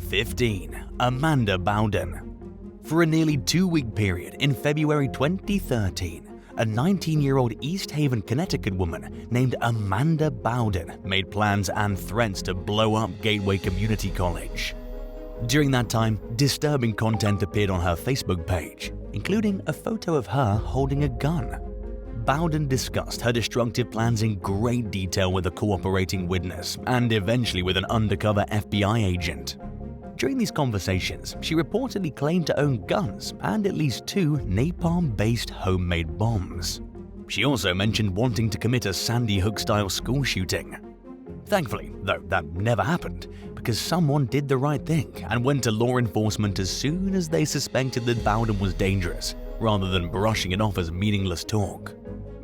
15. Amanda Bowden. For a nearly 2-week period in February 2013, a 19-year-old East Haven, Connecticut woman named Amanda Bowden made plans and threats to blow up Gateway Community College. During that time, disturbing content appeared on her Facebook page, including a photo of her holding a gun. Bowden discussed her destructive plans in great detail with a cooperating witness and eventually with an undercover FBI agent. During these conversations, she reportedly claimed to own guns and at least 2 napalm-based homemade bombs. She also mentioned wanting to commit a Sandy Hook-style school shooting. Thankfully, though, that never happened because someone did the right thing and went to law enforcement as soon as they suspected that Bowden was dangerous, rather than brushing it off as meaningless talk.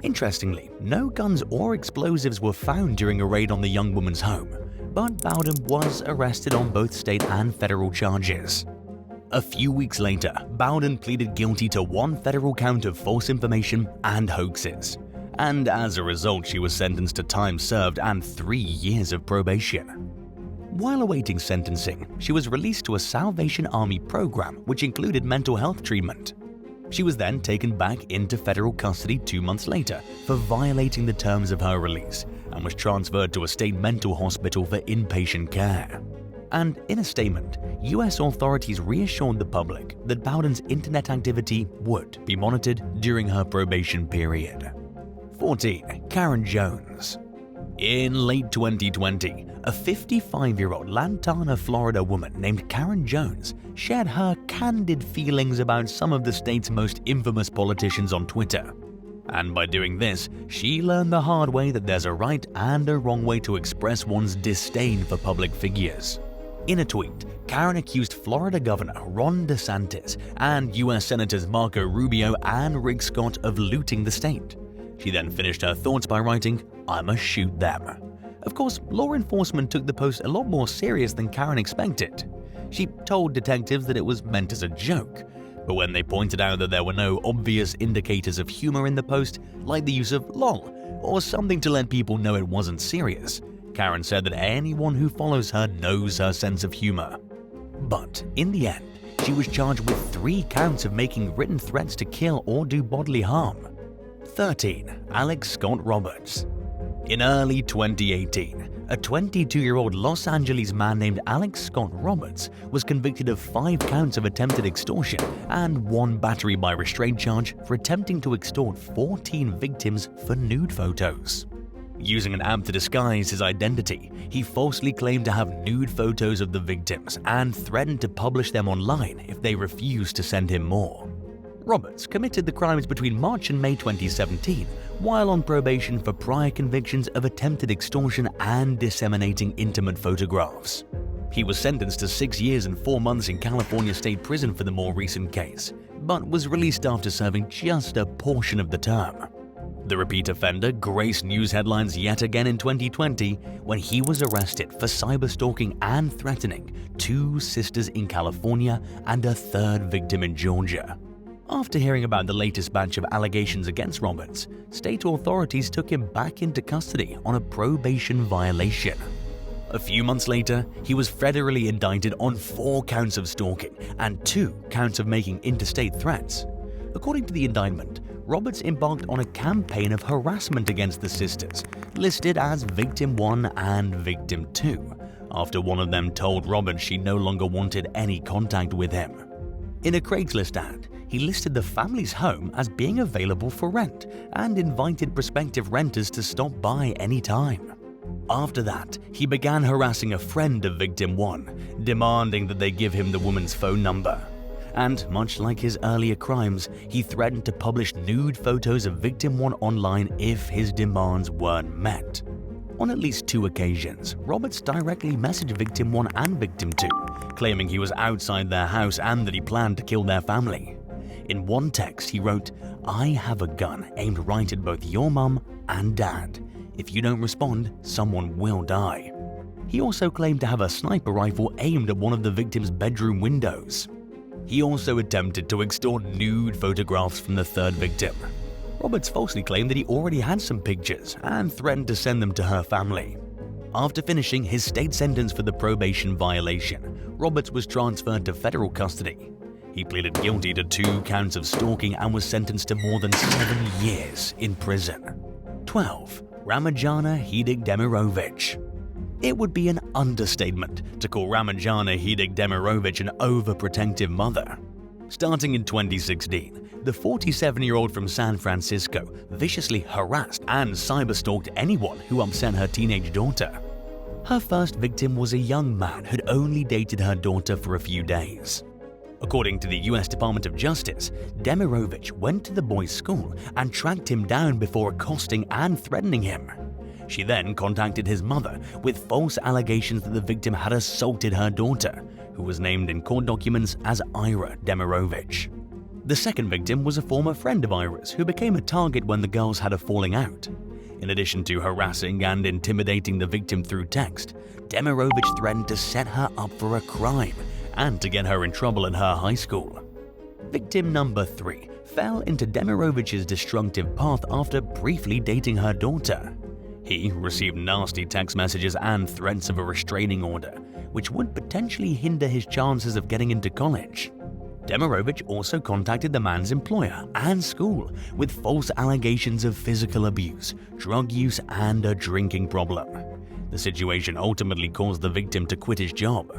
Interestingly, no guns or explosives were found during a raid on the young woman's home, but Bowden was arrested on both state and federal charges. A few weeks later, Bowden pleaded guilty to 1 federal count of false information and hoaxes, and as a result she was sentenced to time served and 3 years of probation. While awaiting sentencing, she was released to a Salvation Army program which included mental health treatment. She was then taken back into federal custody 2 months later for violating the terms of her release and was transferred to a state mental hospital for inpatient care. And in a statement, US authorities reassured the public that Bowden's internet activity would be monitored during her probation period. 14. Karen Jones. In late 2020, a 55-year-old Lantana, Florida woman named Karen Jones shared her candid feelings about some of the state's most infamous politicians on Twitter. And by doing this, she learned the hard way that there's a right and a wrong way to express one's disdain for public figures. In a tweet, Karen accused Florida Governor Ron DeSantis and US Senators Marco Rubio and Rick Scott of looting the state. She then finished her thoughts by writing, "I'ma shoot them." Of course, law enforcement took the post a lot more serious than Karen expected. She told detectives that it was meant as a joke, but when they pointed out that there were no obvious indicators of humor in the post, like the use of "lol" or something to let people know it wasn't serious, Karen said that anyone who follows her knows her sense of humor. But in the end, she was charged with 3 counts of making written threats to kill or do bodily harm. 13. Alex Scott Roberts. In early 2018, a 22-year-old Los Angeles man named Alex Scott Roberts was convicted of 5 counts of attempted extortion and 1 battery by restraint charge for attempting to extort 14 victims for nude photos. Using an app to disguise his identity, he falsely claimed to have nude photos of the victims and threatened to publish them online if they refused to send him more. Roberts committed the crimes between March and May 2017 while on probation for prior convictions of attempted extortion and disseminating intimate photographs. He was sentenced to 6 years and 4 months in California State Prison for the more recent case, but was released after serving just a portion of the term. The repeat offender graced news headlines yet again in 2020 when he was arrested for cyberstalking and threatening 2 sisters in California and a 3rd victim in Georgia. After hearing about the latest batch of allegations against Roberts, state authorities took him back into custody on a probation violation. A few months later, he was federally indicted on 4 counts of stalking and 2 counts of making interstate threats. According to the indictment, Roberts embarked on a campaign of harassment against the sisters, listed as Victim 1 and Victim 2, after one of them told Roberts she no longer wanted any contact with him. In a Craigslist ad, he listed the family's home as being available for rent and invited prospective renters to stop by anytime. After that, he began harassing a friend of Victim 1, demanding that they give him the woman's phone number. And much like his earlier crimes, he threatened to publish nude photos of Victim 1 online if his demands weren't met. On at least 2 occasions, Roberts directly messaged Victim 1 and Victim 2, claiming he was outside their house and that he planned to kill their family. In one text, he wrote, "I have a gun aimed right at both your mum and dad. If you don't respond, someone will die." He also claimed to have a sniper rifle aimed at one of the victim's bedroom windows. He also attempted to extort nude photographs from the 3rd victim. Roberts falsely claimed that he already had some pictures and threatened to send them to her family. After finishing his state sentence for the probation violation, Roberts was transferred to federal custody. He pleaded guilty to 2 counts of stalking and was sentenced to more than 7 years in prison. 12. Ramazana Hidik-Demirovic. It would be an understatement to call Ramazana Hidik-Demirovic an overprotective mother. Starting in 2016, the 47-year-old from San Francisco viciously harassed and cyberstalked anyone who upset her teenage daughter. Her first victim was a young man who'd only dated her daughter for a few days. According to the US Department of Justice, Demirovic went to the boy's school and tracked him down before accosting and threatening him. She then contacted his mother with false allegations that the victim had assaulted her daughter, who was named in court documents as Ira Demirovic. The second victim was a former friend of Ira's who became a target when the girls had a falling out. In addition to harassing and intimidating the victim through text, Demirovic threatened to set her up for a crime and to get her in trouble in her high school. Victim number 3 fell into Demirovic's destructive path after briefly dating her daughter. He received nasty text messages and threats of a restraining order, which would potentially hinder his chances of getting into college. Demirovic also contacted the man's employer and school with false allegations of physical abuse, drug use, and a drinking problem. The situation ultimately caused the victim to quit his job.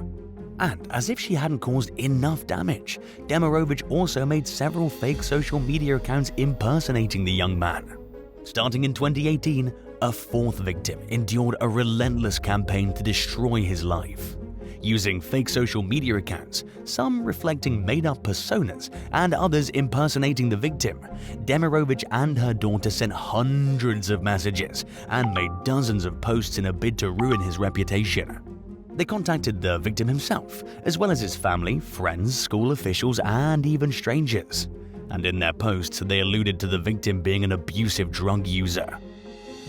And as if she hadn't caused enough damage, Demirovic also made several fake social media accounts impersonating the young man. Starting in 2018, a 4th victim endured a relentless campaign to destroy his life. Using fake social media accounts, some reflecting made-up personas and others impersonating the victim, Demirovic and her daughter sent hundreds of messages and made dozens of posts in a bid to ruin his reputation. They contacted the victim himself, as well as his family, friends, school officials, and even strangers. And in their posts, they alluded to the victim being an abusive drug user.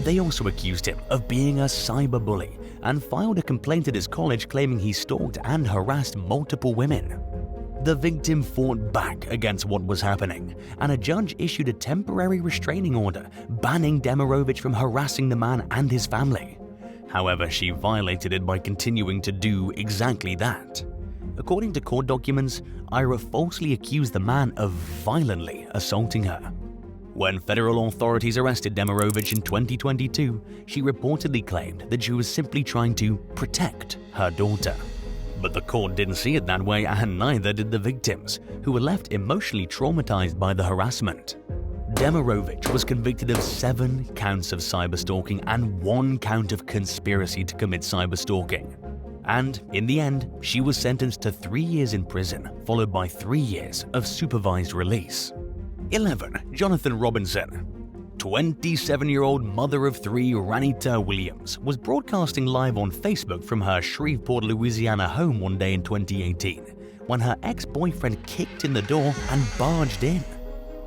They also accused him of being a cyberbully and filed a complaint at his college claiming he stalked and harassed multiple women. The victim fought back against what was happening, and a judge issued a temporary restraining order banning Demirovic from harassing the man and his family. However, she violated it by continuing to do exactly that. According to court documents, Ira falsely accused the man of violently assaulting her. When federal authorities arrested Demirovic in 2022, she reportedly claimed that she was simply trying to protect her daughter. But the court didn't see it that way, and neither did the victims, who were left emotionally traumatized by the harassment. Demirovic was convicted of 7 counts of cyberstalking and 1 count of conspiracy to commit cyberstalking. And in the end, she was sentenced to 3 years in prison, followed by 3 years of supervised release. 11. Jonathan Robinson. 27-year-old mother of 3 Ranita Williams was broadcasting live on Facebook from her Shreveport, Louisiana home one day in 2018 when her ex-boyfriend kicked in the door and barged in.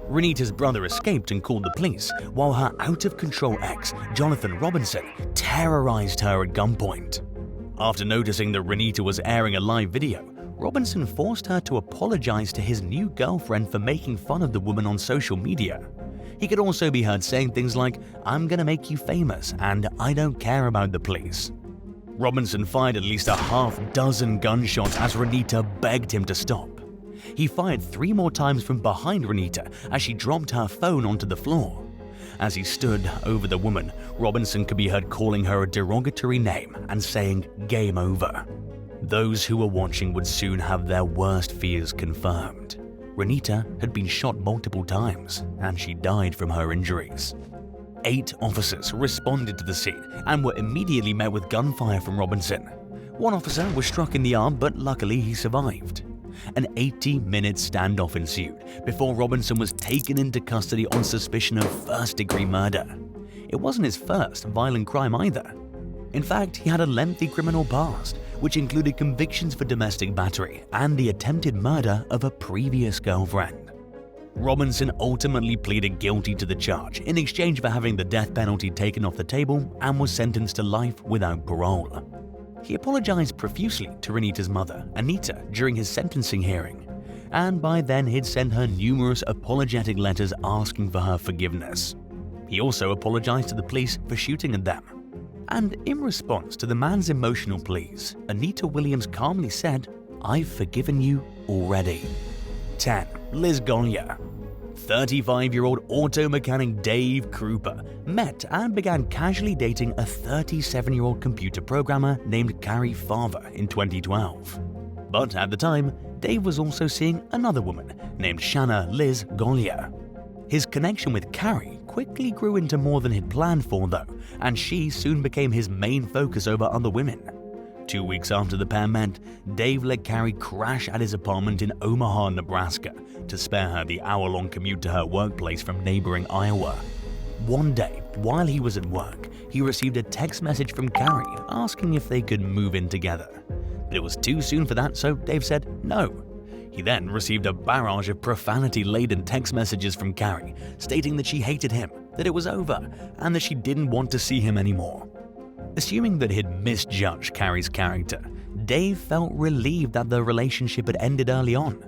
Ranita's brother escaped and called the police, while her out-of-control ex, Jonathan Robinson, terrorized her at gunpoint. After noticing that Ranita was airing a live video, Robinson forced her to apologize to his new girlfriend for making fun of the woman on social media. He could also be heard saying things like, "I'm gonna make you famous," and "I don't care about the police." Robinson fired at least a half-dozen gunshots as Ranita begged him to stop. He fired 3 more times from behind Ranita as she dropped her phone onto the floor. As he stood over the woman, Robinson could be heard calling her a derogatory name and saying, "Game over." Those who were watching would soon have their worst fears confirmed. Ranita had been shot multiple times, and she died from her injuries. 8 officers responded to the scene and were immediately met with gunfire from Robinson. 1 officer was struck in the arm, but luckily he survived. An 80-minute standoff ensued before Robinson was taken into custody on suspicion of first-degree murder. It wasn't his first violent crime either. In fact, he had a lengthy criminal past, which included convictions for domestic battery and the attempted murder of a previous girlfriend. Robinson ultimately pleaded guilty to the charge in exchange for having the death penalty taken off the table and was sentenced to life without parole. He apologized profusely to Ranita's mother, Anita, during his sentencing hearing, and by then he'd sent her numerous apologetic letters asking for her forgiveness. He also apologized to the police for shooting at them. And in response to the man's emotional pleas, Anita Williams calmly said, "I've forgiven you already." 10. Liz GOLYAR. 35-year-old auto mechanic Dave Krupa met and began casually dating a 37-year-old computer programmer named Carrie Farver in 2012. But at the time, Dave was also seeing another woman named Shanna Liz GOLYAR. His connection with Carrie quickly grew into more than he'd planned for though, and she soon became his main focus over other women. 2 weeks after the pair met, Dave let Carrie crash at his apartment in Omaha, Nebraska, to spare her the hour-long commute to her workplace from neighboring Iowa. One day, while he was at work, he received a text message from Carrie asking if they could move in together. But it was too soon for that, so Dave said no. He then received a barrage of profanity-laden text messages from Carrie, stating that she hated him, that it was over, and that she didn't want to see him anymore. Assuming that he'd misjudged Carrie's character, Dave felt relieved that the relationship had ended early on.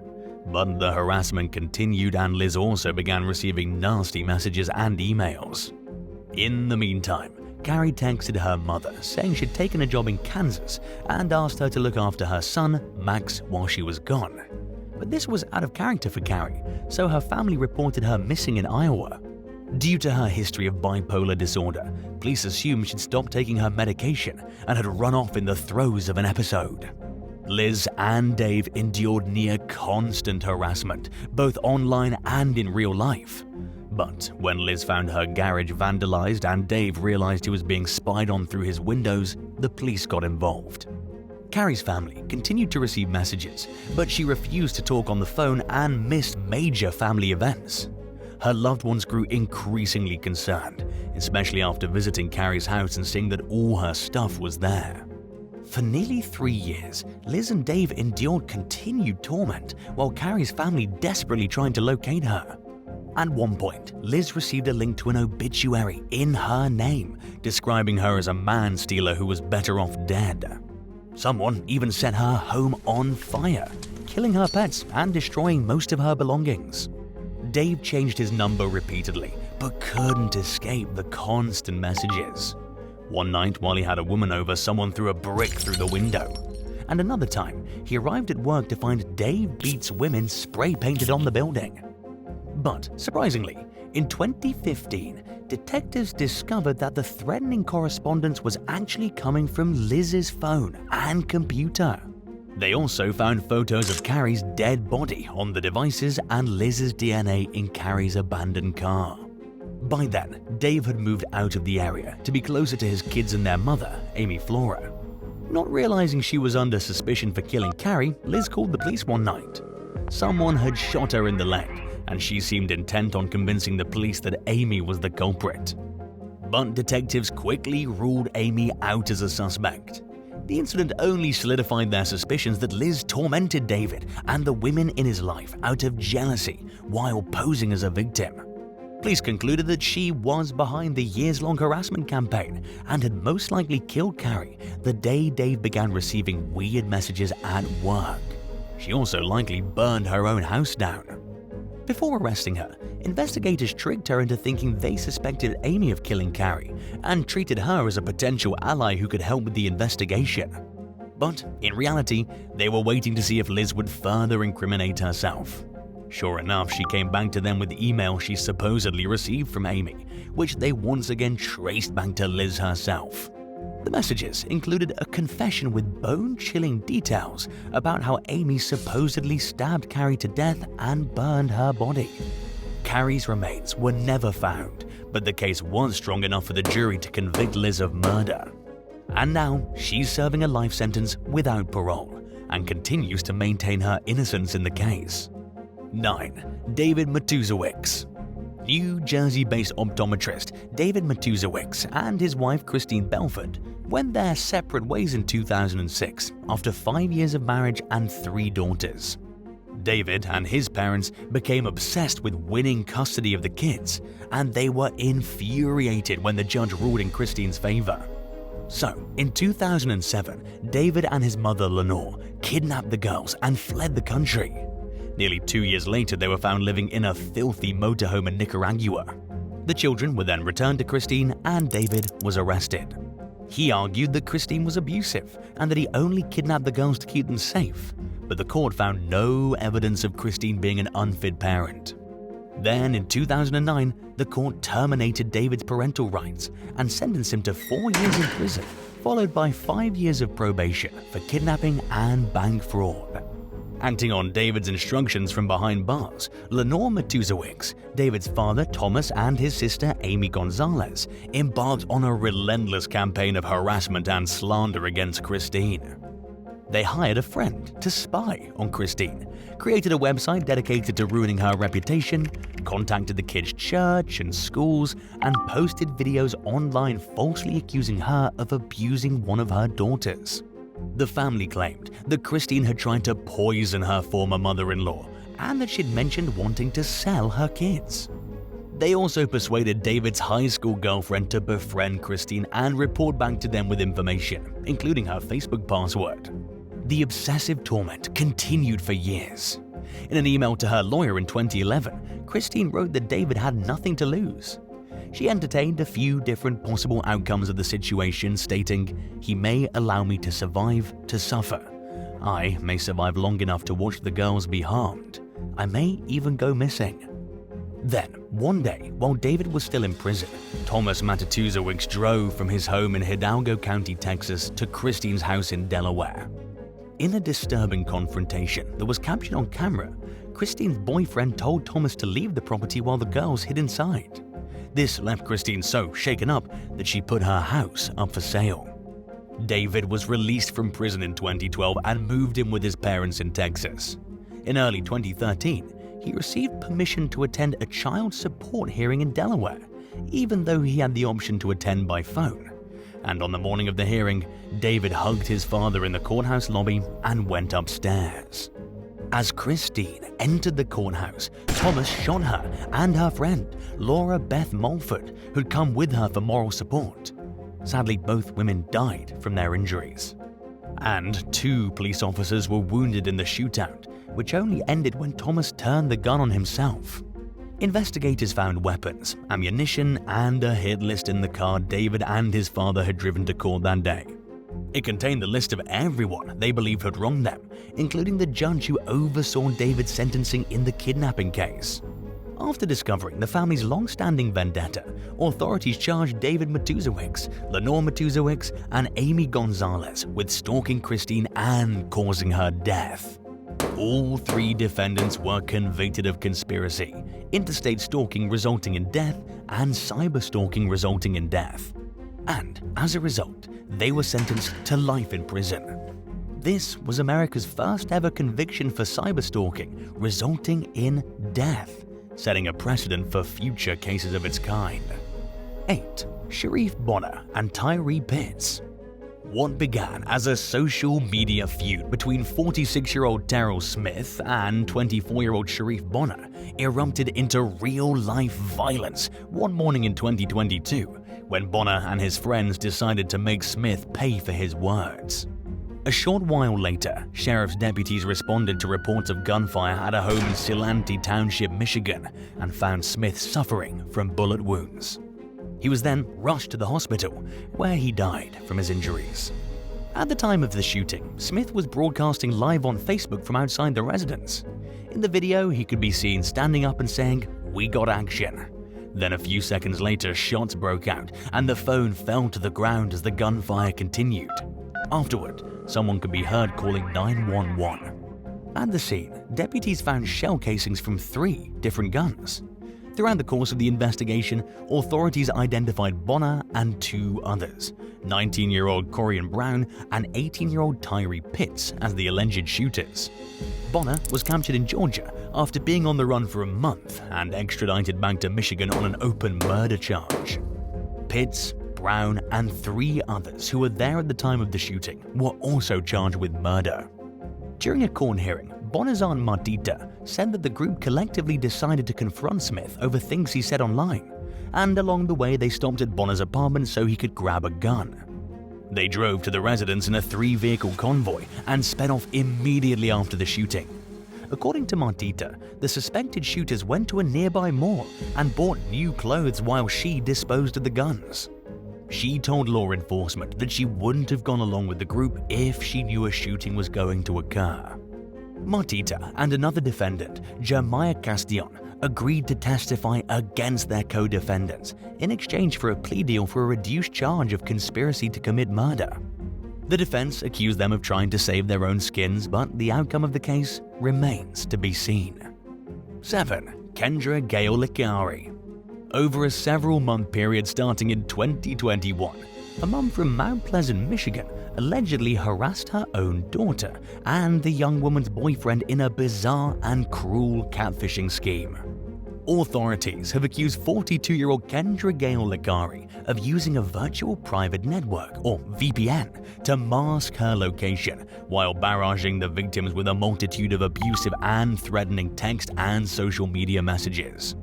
But the harassment continued, and Liz also began receiving nasty messages and emails. In the meantime, Carrie texted her mother saying she'd taken a job in Kansas and asked her to look after her son, Max, while she was gone. But this was out of character for Carrie, so her family reported her missing in Iowa. Due to her history of bipolar disorder, police assumed she'd stopped taking her medication and had run off in the throes of an episode. Liz and Dave endured near constant harassment, both online and in real life. But when Liz found her garage vandalized and Dave realized he was being spied on through his windows, the police got involved. Carrie's family continued to receive messages, but she refused to talk on the phone and missed major family events. Her loved ones grew increasingly concerned, especially after visiting Carrie's house and seeing that all her stuff was there. For nearly 3 years, Liz and Dave endured continued torment while Carrie's family desperately tried to locate her. At one point, Liz received a link to an obituary in her name, describing her as a man-stealer who was better off dead. Someone even set her home on fire, killing her pets and destroying most of her belongings. Dave changed his number repeatedly, but couldn't escape the constant messages. One night, while he had a woman over, someone threw a brick through the window. And another time, he arrived at work to find Dave beats women spray painted on the building. But surprisingly, in 2015, detectives discovered that the threatening correspondence was actually coming from Liz's phone and computer. They also found photos of Carrie's dead body on the devices and Liz's DNA in Carrie's abandoned car. By then, Dave had moved out of the area to be closer to his kids and their mother, Amy Flora. Not realizing she was under suspicion for killing Carrie, Liz called the police one night. Someone had shot her in the leg, and she seemed intent on convincing the police that Amy was the culprit. But detectives quickly ruled Amy out as a suspect. The incident only solidified their suspicions that Liz tormented David and the women in his life out of jealousy while posing as a victim. Police concluded that she was behind the years-long harassment campaign and had most likely killed Carrie the day Dave began receiving weird messages at work. She also likely burned her own house down. Before arresting her, investigators tricked her into thinking they suspected Amy of killing Carrie and treated her as a potential ally who could help with the investigation. But in reality, they were waiting to see if Liz would further incriminate herself. Sure enough, she came back to them with the email she supposedly received from Amy, which they once again traced back to Liz herself. The messages included a confession with bone-chilling details about how Amy supposedly stabbed Carrie to death and burned her body. Carrie's remains were never found, but the case was strong enough for the jury to convict Liz of murder. And now she's serving a life sentence without parole and continues to maintain her innocence in the case. 9. David MATUSIEWICZ. New Jersey-based optometrist David MATUSIEWICZ and his wife Christine Belford went their separate ways in 2006 after 5 years of marriage and 3 daughters. David and his parents became obsessed with winning custody of the kids, and they were infuriated when the judge ruled in Christine's favor. So, in 2007, David and his mother Lenore kidnapped the girls and fled the country. Nearly 2 years later, they were found living in a filthy motorhome in Nicaragua. The children were then returned to Christine and David was arrested. He argued that Christine was abusive and that he only kidnapped the girls to keep them safe, but the court found no evidence of Christine being an unfit parent. Then, in 2009, the court terminated David's parental rights and sentenced him to 4 years in prison, followed by 5 years of probation for kidnapping and bank fraud. Acting on David's instructions from behind bars, MATUSIEWICZ, David's father Thomas and his sister Amy Gonzalez embarked on a relentless campaign of harassment and slander against Christine. They hired a friend to spy on Christine, created a website dedicated to ruining her reputation, contacted the kids' church and schools, and posted videos online falsely accusing her of abusing one of her daughters. The family claimed that Christine had tried to poison her former mother-in-law and that she'd mentioned wanting to sell her kids. They also persuaded David's high school girlfriend to befriend Christine and report back to them with information, including her Facebook password. The obsessive torment continued for years. In an email to her lawyer in 2011, Christine wrote that David had nothing to lose. She entertained a few different possible outcomes of the situation, stating, "He may allow me to survive, to suffer. I may survive long enough to watch the girls be harmed. I may even go missing." Then, one day, while David was still in prison, Thomas MATUSIEWICZ drove from his home in Hidalgo County, Texas, to Christine's house in Delaware. In a disturbing confrontation that was captured on camera, Christine's boyfriend told Thomas to leave the property while the girls hid inside. This left Christine so shaken up that she put her house up for sale. David was released from prison in 2012 and moved in with his parents in Texas. In early 2013, he received permission to attend a child support hearing in Delaware, even though he had the option to attend by phone. And on the morning of the hearing, David hugged his father in the courthouse lobby and went upstairs. As Christine entered the courthouse, Thomas shot her and her friend, Laura Beth Mulford, who'd come with her for moral support. Sadly, both women died from their injuries. And 2 police officers were wounded in the shootout, which only ended when Thomas turned the gun on himself. Investigators found weapons, ammunition, and a hit list in the car David and his father had driven to court that day. It contained the list of everyone they believed had wronged them, including the judge who oversaw David's sentencing in the kidnapping case. After discovering the family's long-standing vendetta, authorities charged David MATUSIEWICZ, Lenore MATUSIEWICZ, and Amy Gonzalez with stalking Christine and causing her death. All 3 defendants were convicted of conspiracy, interstate stalking resulting in death, and cyber stalking resulting in death. And as a result, they were sentenced to life in prison. This was America's first ever conviction for cyber stalking, resulting in death, setting a precedent for future cases of its kind. 8. Sharif Bonner and Tyree Pitts. What began as a social media feud between 46-year-old Terrell Smith and 24-year-old Sharif Bonner erupted into real-life violence one morning in 2022 when Bonner and his friends decided to make Smith pay for his words. A short while later, sheriff's deputies responded to reports of gunfire at a home in Silanti Township, Michigan, and found Smith suffering from bullet wounds. He was then rushed to the hospital, where he died from his injuries. At the time of the shooting, Smith was broadcasting live on Facebook from outside the residence. In the video, he could be seen standing up and saying, "We got action." Then a few seconds later, shots broke out, and the phone fell to the ground as the gunfire continued. Afterward, someone could be heard calling 911. At the scene, deputies found shell casings from 3 different guns. Throughout the course of the investigation, authorities identified Bonner and 2 others, 19-year-old Corian Brown and 18-year-old Tyree Pitts, as the alleged shooters. Bonner was captured in Georgia after being on the run for a month and extradited back to Michigan on an open murder charge. Pitts, Brown, and 3 others who were there at the time of the shooting were also charged with murder. During a court hearing, Bonner's aunt Mardita said that the group collectively decided to confront Smith over things he said online, and along the way they stopped at Bonner's apartment so he could grab a gun. They drove to the residence in a 3-vehicle convoy and sped off immediately after the shooting. According to Mardita, the suspected shooters went to a nearby mall and bought new clothes while she disposed of the guns. she told law enforcement that she wouldn't have gone along with the group if she knew a shooting was going to occur. Martita and another defendant, Jeremiah Castillon, agreed to testify against their co-defendants in exchange for a plea deal for a reduced charge of conspiracy to commit murder. The defense accused them of trying to save their own skins, but the outcome of the case remains to be seen. 7. KENDRA GAIL LICARI. Over a several-month period starting in 2021, a mum from Mount Pleasant, Michigan, allegedly harassed her own daughter and the young woman's boyfriend in a bizarre and cruel catfishing scheme. Authorities have accused 42-year-old KENDRA GAIL LICARI of using a virtual private network, or VPN, to mask her location while barraging the victims with a multitude of abusive and threatening text and social media messages.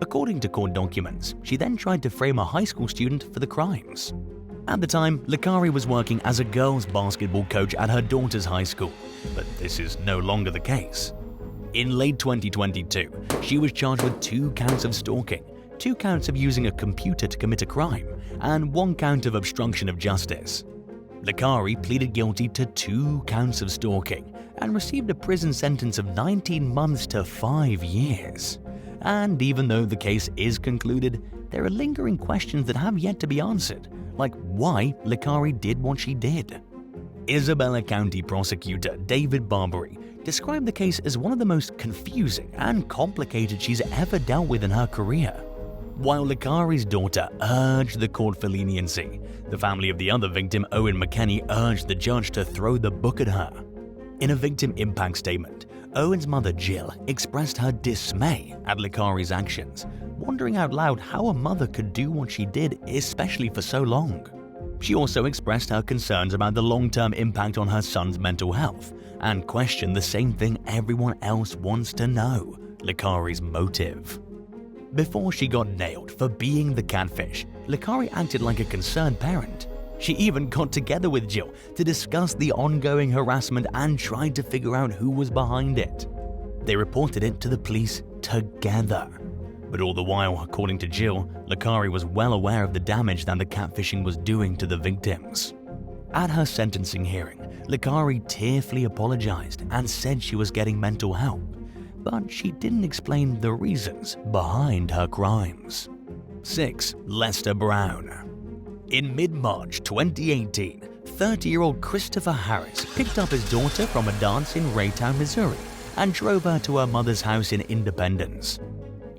According to court documents, she then tried to frame a high school student for the crimes. At the time, LICARI was working as a girls' basketball coach at her daughter's high school, but this is no longer the case. In late 2022, she was charged with 2 counts of stalking, 2 counts of using a computer to commit a crime, and 1 count of obstruction of justice. LICARI pleaded guilty to 2 counts of stalking and received a prison sentence of 19 months to 5 years. And even though the case is concluded, there are lingering questions that have yet to be answered, like why LICARI did what she did. Isabella County Prosecutor David Barbary described the case as one of the most confusing and complicated she's ever dealt with in her career. While LICARI's daughter urged the court for leniency, the family of the other victim, Owen McKenney, urged the judge to throw the book at her. In a victim impact statement, Owen's mother Jill expressed her dismay at LICARI's actions, wondering out loud how a mother could do what she did, especially for so long. She also expressed her concerns about the long-term impact on her son's mental health and questioned the same thing everyone else wants to know: LICARI's motive. Before she got nailed for being the catfish, LICARI acted like a concerned parent. She even got together with Jill to discuss the ongoing harassment and tried to figure out who was behind it. They reported it to the police together. But all the while, according to Jill, LICARI was well aware of the damage that the catfishing was doing to the victims. At her sentencing hearing, LICARI tearfully apologized and said she was getting mental help, but she didn't explain the reasons behind her crimes. 6. Lester Brown. In mid-March 2018, 30-year-old Christopher Harris picked up his daughter from a dance in Raytown, Missouri, and drove her to her mother's house in Independence.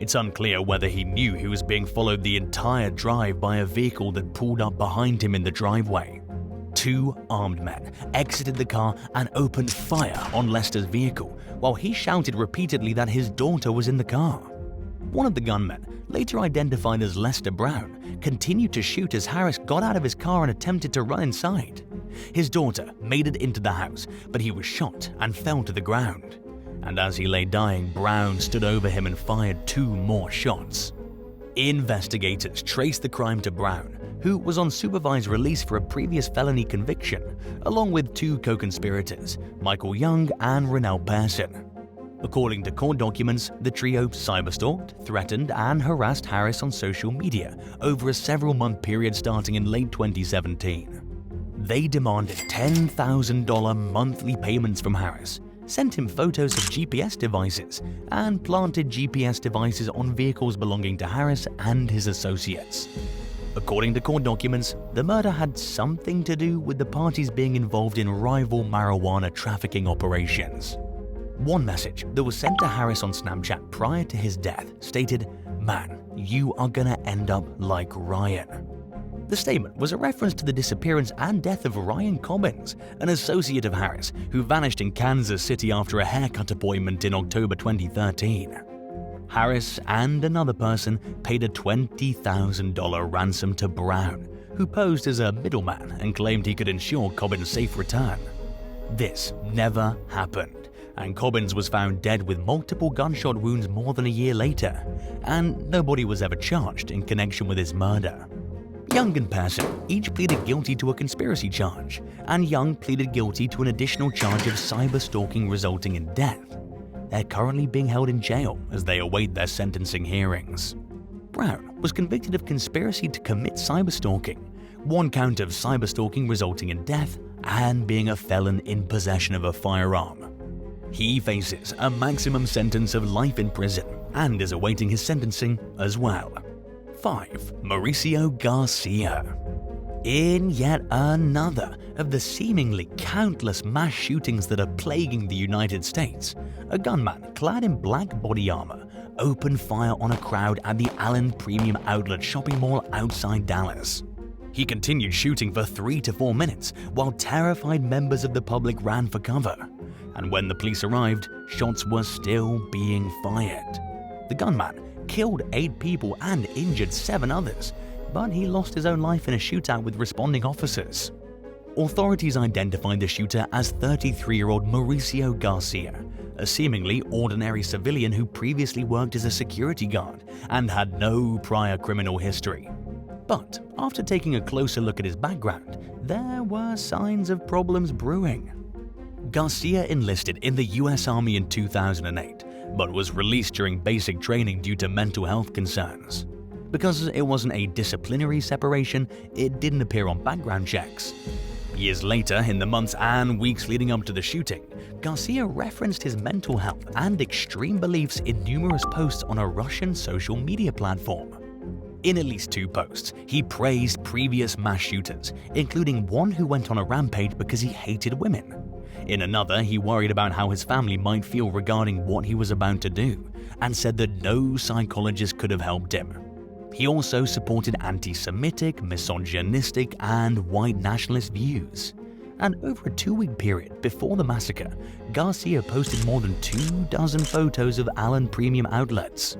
It's unclear whether he knew he was being followed the entire drive by a vehicle that pulled up behind him in the driveway. 2 armed men exited the car and opened fire on Lester's vehicle while he shouted repeatedly that his daughter was in the car. One of the gunmen, later identified as Lester Brown, continued to shoot as Harris got out of his car and attempted to run inside. His daughter made it into the house, but he was shot and fell to the ground. And as he lay dying, Brown stood over him and fired 2 more shots. Investigators traced the crime to Brown, who was on supervised release for a previous felony conviction, along with 2 co-conspirators, Michael Young and Rennell Pearson. According to court documents, the trio cyberstalked, threatened, and harassed Harris on social media over a several-month period starting in late 2017. They demanded $10,000 monthly payments from Harris, sent him photos of GPS devices, and planted GPS devices on vehicles belonging to Harris and his associates. According to court documents, the murder had something to do with the parties being involved in rival marijuana trafficking operations. One message that was sent to Harris on Snapchat prior to his death stated, "Man, you are gonna end up like Ryan." The statement was a reference to the disappearance and death of Ryan Cobbins, an associate of Harris who vanished in Kansas City after a haircut appointment in October 2013. Harris and another person paid a $20,000 ransom to Brown, who posed as a middleman and claimed he could ensure Cobbins' safe return. This never happened, and Cobbins was found dead with multiple gunshot wounds more than a year later, and nobody was ever charged in connection with his murder. Young and Pearson each pleaded guilty to a conspiracy charge, and Young pleaded guilty to an additional charge of cyber-stalking resulting in death. They're currently being held in jail as they await their sentencing hearings. Brown was convicted of conspiracy to commit cyber-stalking, one count of cyberstalking resulting in death, and being a felon in possession of a firearm. He faces a maximum sentence of life in prison and is awaiting his sentencing as well. 5. Mauricio Garcia. In yet another of the seemingly countless mass shootings that are plaguing the United States, a gunman clad in black body armor opened fire on a crowd at the Allen Premium Outlet shopping mall outside Dallas. He continued shooting for 3 to 4 minutes while terrified members of the public ran for cover. And when the police arrived, shots were still being fired. The gunman killed 8 people and injured 7 others, but he lost his own life in a shootout with responding officers. Authorities identified the shooter as 33-year-old Mauricio Garcia, a seemingly ordinary civilian who previously worked as a security guard and had no prior criminal history. But after taking a closer look at his background, there were signs of problems brewing. Garcia enlisted in the US Army in 2008, but was released during basic training due to mental health concerns. Because it wasn't a disciplinary separation, it didn't appear on background checks. Years later, in the months and weeks leading up to the shooting, Garcia referenced his mental health and extreme beliefs in numerous posts on a Russian social media platform. In at least 2 posts, he praised previous mass shooters, including one who went on a rampage because he hated women. In another, he worried about how his family might feel regarding what he was about to do, and said that no psychologist could have helped him. He also supported anti-Semitic, misogynistic, and white nationalist views. And over a 2-week period before the massacre, Garcia posted more than 24 photos of Allen Premium Outlets.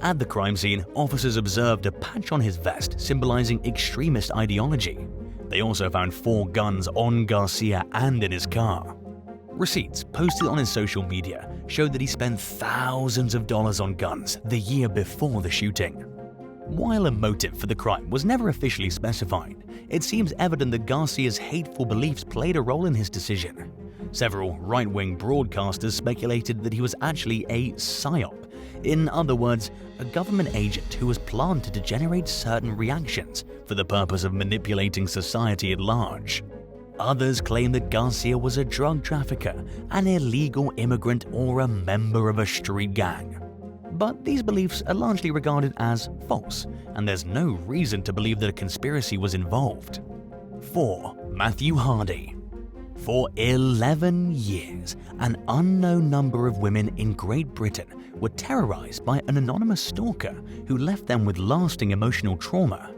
At the crime scene, officers observed a patch on his vest symbolizing extremist ideology. They also found 4 guns on Garcia and in his car. Receipts posted on his social media showed that he spent thousands of dollars on guns the year before the shooting. While a motive for the crime was never officially specified, it seems evident that Garcia's hateful beliefs played a role in his decision. Several right-wing broadcasters speculated that he was actually a psyop, in other words, a government agent who was planted to generate certain reactions for the purpose of manipulating society at large. Others claimed that Garcia was a drug trafficker, an illegal immigrant, or a member of a street gang. But these beliefs are largely regarded as false, and there's no reason to believe that a conspiracy was involved. 4. Matthew Hardy. For 11 years, an unknown number of women in Great Britain were terrorized by an anonymous stalker who left them with lasting emotional trauma.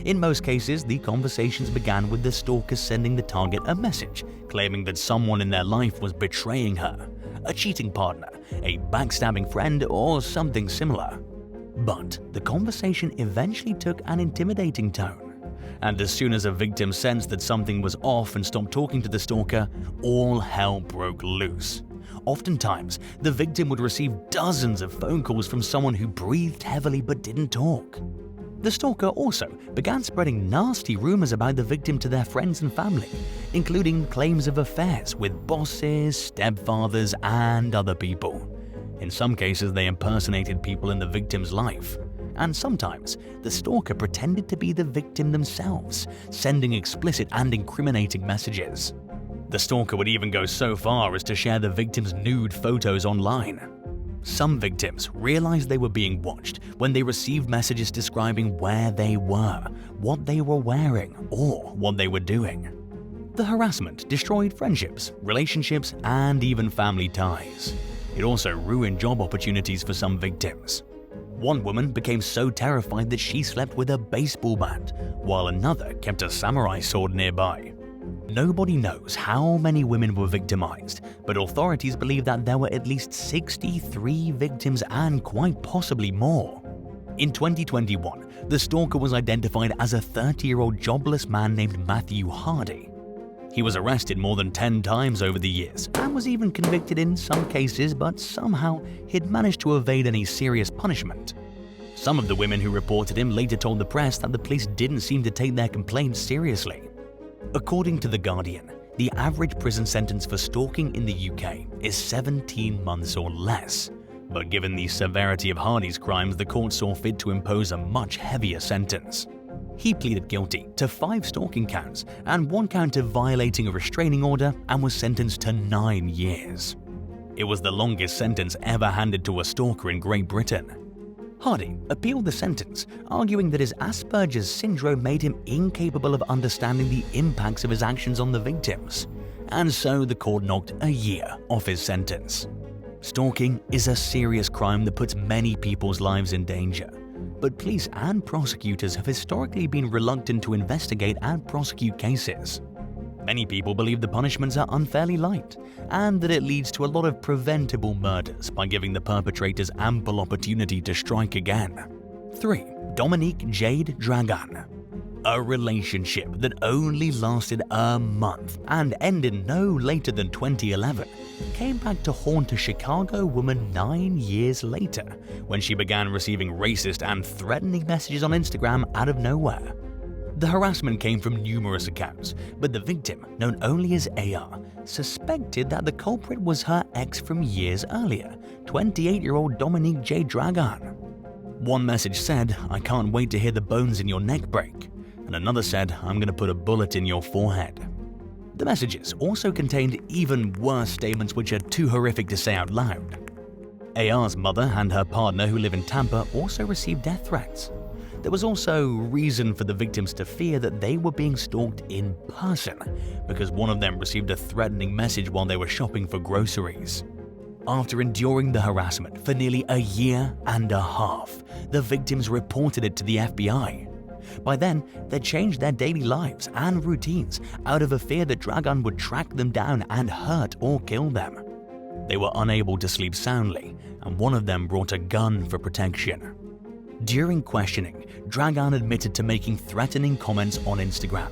In most cases, the conversations began with the stalker sending the target a message claiming that someone in their life was betraying her, a cheating partner, a backstabbing friend, or something similar. But the conversation eventually took an intimidating tone. And as soon as a victim sensed that something was off and stopped talking to the stalker, all hell broke loose. Oftentimes, the victim would receive dozens of phone calls from someone who breathed heavily but didn't talk. The stalker also began spreading nasty rumors about the victim to their friends and family, including claims of affairs with bosses, stepfathers, and other people. In some cases, they impersonated people in the victim's life. And sometimes, the stalker pretended to be the victim themselves, sending explicit and incriminating messages. The stalker would even go so far as to share the victim's nude photos online. Some victims realized they were being watched when they received messages describing where they were, what they were wearing, or what they were doing. The harassment destroyed friendships, relationships, and even family ties. It also ruined job opportunities for some victims. One woman became so terrified that she slept with a baseball bat, while another kept a samurai sword nearby. Nobody knows how many women were victimized, but authorities believe that there were at least 63 victims and quite possibly more. In 2021, the stalker was identified as a 30-year-old jobless man named Matthew Hardy. He was arrested more than 10 times over the years and was even convicted in some cases, but somehow he'd managed to evade any serious punishment. Some of the women who reported him later told the press that the police didn't seem to take their complaints seriously. According to The Guardian, the average prison sentence for stalking in the UK is 17 months or less. But given the severity of Hardy's crimes, the court saw fit to impose a much heavier sentence. He pleaded guilty to 5 stalking counts and 1 count of violating a restraining order and was sentenced to 9 years. It was the longest sentence ever handed to a stalker in Great Britain. Hardy appealed the sentence, arguing that his Asperger's syndrome made him incapable of understanding the impacts of his actions on the victims, and so the court knocked a year off his sentence. Stalking is a serious crime that puts many people's lives in danger, but police and prosecutors have historically been reluctant to investigate and prosecute cases. Many people believe the punishments are unfairly light, and that it leads to a lot of preventable murders by giving the perpetrators ample opportunity to strike again. 3. Dominique Jade Dragan. A relationship that only lasted a month and ended no later than 2011 came back to haunt a Chicago woman 9 years later when she began receiving racist and threatening messages on Instagram out of nowhere. The harassment came from numerous accounts, but the victim, known only as AR, suspected that the culprit was her ex from years earlier, 28-year-old Dominique J. Dragan. One message said, "I can't wait to hear the bones in your neck break," and another said, "I'm gonna put a bullet in your forehead." The messages also contained even worse statements which are too horrific to say out loud. AR's mother and her partner, who live in Tampa, also received death threats. There was also reason for the victims to fear that they were being stalked in person, because one of them received a threatening message while they were shopping for groceries. After enduring the harassment for nearly a year and a half, the victims reported it to the FBI. By then, they'd changed their daily lives and routines out of a fear that Dragan would track them down and hurt or kill them. They were unable to sleep soundly, and one of them brought a gun for protection. During questioning, Dragan admitted to making threatening comments on Instagram,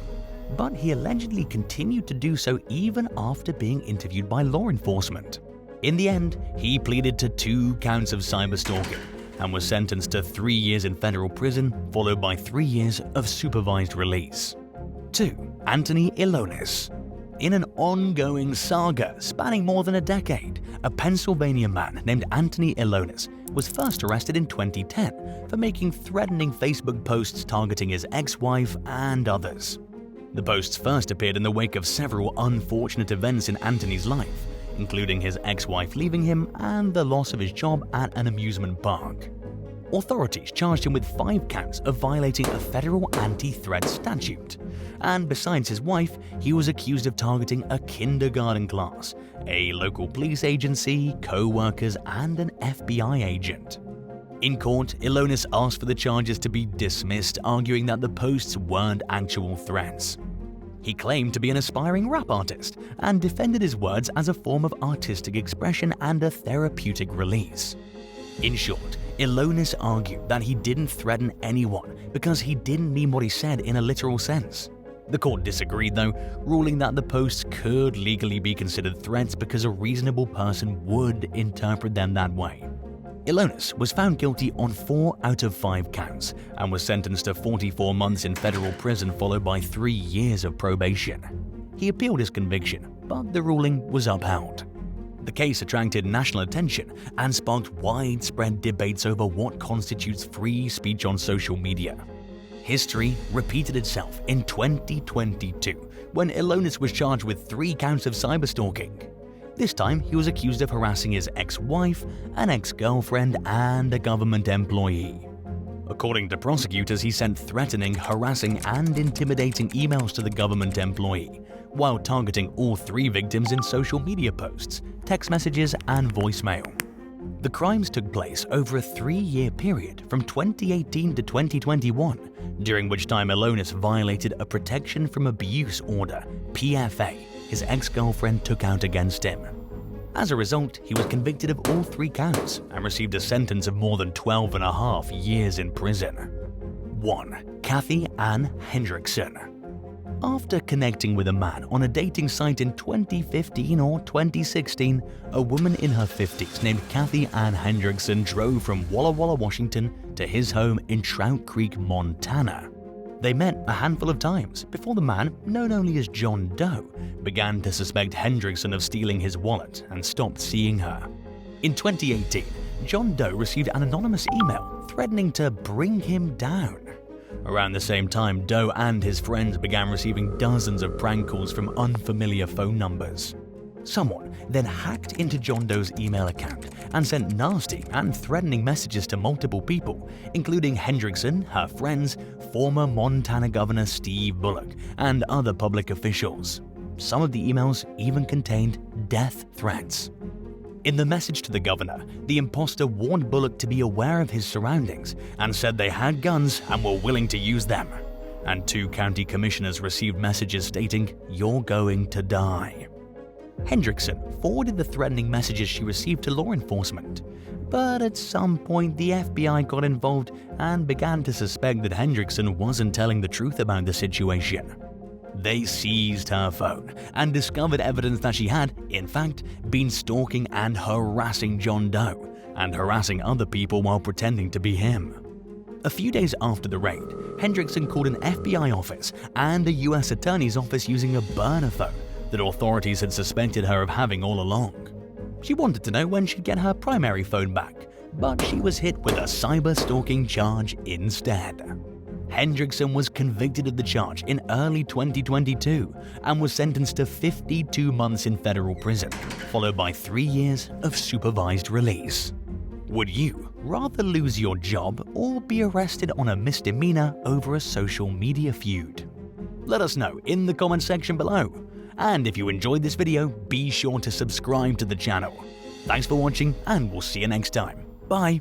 but he allegedly continued to do so even after being interviewed by law enforcement. In the end, he pleaded to 2 counts of cyberstalking and was sentenced to 3 years in federal prison, followed by 3 years of supervised release. 2. Anthony ELONIS. In an ongoing saga spanning more than a decade, a Pennsylvania man named Anthony ELONIS was first arrested in 2010 for making threatening Facebook posts targeting his ex-wife and others. The posts first appeared in the wake of several unfortunate events in Anthony's life, including his ex-wife leaving him and the loss of his job at an amusement park. Authorities charged him with 5 counts of violating a federal anti-threat statute, and besides his wife, he was accused of targeting a kindergarten class, a local police agency, co-workers, and an FBI agent. In court, ELONIS asked for the charges to be dismissed, arguing that the posts weren't actual threats. He claimed to be an aspiring rap artist and defended his words as a form of artistic expression and a therapeutic release. In short, ELONIS argued that he didn't threaten anyone because he didn't mean what he said in a literal sense. The court disagreed though, ruling that the posts could legally be considered threats because a reasonable person would interpret them that way. ELONIS was found guilty on 4 out of 5 counts and was sentenced to 44 months in federal prison followed by 3 years of probation. He appealed his conviction, but the ruling was upheld. The case attracted national attention and sparked widespread debates over what constitutes free speech on social media. History repeated itself in 2022 when ELONIS was charged with 3 counts of cyberstalking. This time, he was accused of harassing his ex-wife, an ex-girlfriend, and a government employee. According to prosecutors, he sent threatening, harassing, and intimidating emails to the government employee, while targeting all 3 victims in social media posts, text messages, and voicemail. The crimes took place over a 3-year period from 2018 to 2021, during which time ELONIS violated a Protection from Abuse Order (PFA) his ex-girlfriend took out against him. As a result, he was convicted of all 3 counts and received a sentence of more than 12.5 years in prison. 1. Kathy Ann Hendrickson. After connecting with a man on a dating site in 2015 or 2016, a woman in her 50s named Kathy Ann Hendrickson drove from Walla Walla, Washington to his home in Trout Creek, Montana. They met a handful of times before the man, known only as John Doe, began to suspect Hendrickson of stealing his wallet and stopped seeing her. In 2018, John Doe received an anonymous email threatening to bring him down. Around the same time, Doe and his friends began receiving dozens of prank calls from unfamiliar phone numbers. Someone then hacked into John Doe's email account and sent nasty and threatening messages to multiple people, including Hendrickson, her friends, former Montana Governor Steve Bullock, and other public officials. Some of the emails even contained death threats. In the message to the governor, the imposter warned Bullock to be aware of his surroundings and said they had guns and were willing to use them. And 2 county commissioners received messages stating, "You're going to die." Hendrickson forwarded the threatening messages she received to law enforcement, but at some point the FBI got involved and began to suspect that Hendrickson wasn't telling the truth about the situation. They seized her phone and discovered evidence that she had, in fact, been stalking and harassing John Doe, and harassing other people while pretending to be him. A few days after the raid, Hendrickson called an FBI office and a US Attorney's office using a burner phone that authorities had suspected her of having all along. She wanted to know when she'd get her primary phone back, but she was hit with a cyber-stalking charge instead. Hendrickson was convicted of the charge in early 2022 and was sentenced to 52 months in federal prison, followed by 3 years of supervised release. Would you rather lose your job or be arrested on a misdemeanor over a social media feud? Let us know in the comment section below. And if you enjoyed this video, be sure to subscribe to the channel. Thanks for watching, and we'll see you next time. Bye!